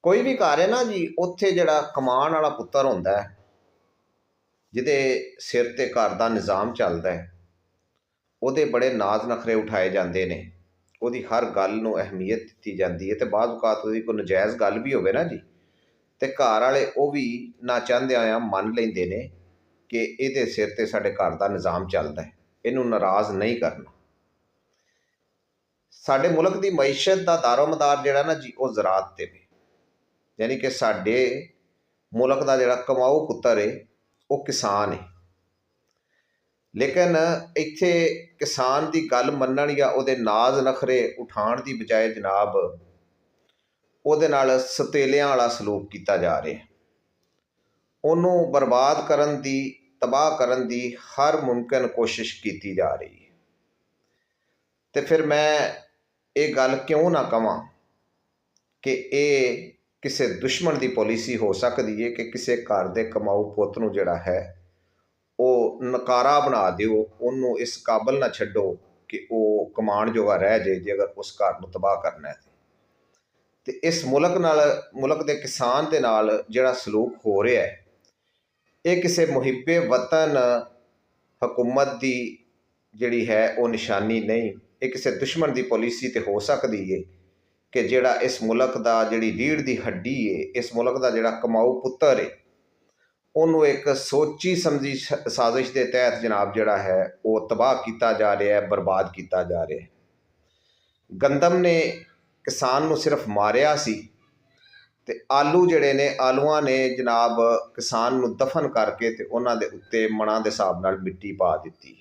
ਕੋਈ ਵੀ ਘਰ है ना जी, उत्थे जिहड़ा कमान वाला पुत्तर हुंदा है, जिहदे सिर ते घर दा निज़ाम चलदा है, ਉਹਦੇ बड़े नाज नखरे उठाए जाते हैं, ਉਹਦੀ हर गल ਨੂੰ अहमियत दी जाती है। तो बाज़ औकात ਉਹਦੀ कोई नजायज़ गल भी होवे ना जी, तो घर वाले वो भी ना चाहते आया मन लेंदे ने कि ਇਹਦੇ सिर ते साडे घर दा निज़ाम चलदा है, ਇਹਨੂੰ नाराज़ नहीं करना। साडे मुल्क की मईशत का दारोमदार जिहड़ा ना जी, वो ज़राअत ते वे, यानी कि साडे मुल्क का जिहड़ा कमाऊ पुत्तर है वो किसान है। लेकिन इत्थे किसान की गल मनण या उहदे नाज नखरे उठाण की बजाय जनाब उहदे नाल सतेलियां वाला सलूक किया जा रहा है। उन्होंने बर्बाद करन दी, तबाह करन दी हर मुमकिन कोशिश की जा रही है। तो फिर मैं ये गल क्यों ना कहां कि ये किसी दुश्मन की पॉलिसी हो सकती है कि किसी घर के कमाऊ पुत नूं जिहड़ा है वो नकारा बना दिओ, उन्होंने इस काबल ना छड्डो कि वो कमान जोगा रह जाए जे अगर उस घर नूं तबाह करना है। तो इस मुल्क नाल, मुल्क के किसान के नाल जिहड़ा सलूक हो रहा है, ये किसी मुहिबे वतन हुकूमत की जिहड़ी है वो निशानी नहीं, ये किसी दुश्मन की पॉलिसी तो हो सकती है कि जिहड़ा इस मुल्क का जिहड़ी रीढ़ की हड्डी है, इस मुल्क का जिहड़ा कमाऊ पुत्तर है, उन्होंने एक सोची समझी साजिश के तहत जनाब जिहड़ा है वो तबाह किया जा रहा है, बर्बाद किया जा रहा है। गंदम ने किसान नूं सिर्फ मारिया सी, ते आलू जिहड़े ने, आलूआं ने जनाब किसान नूं दफन करके ते उन्हां दे उत्ते मणां दे हिसाब नाल मिट्टी पा दित्ती।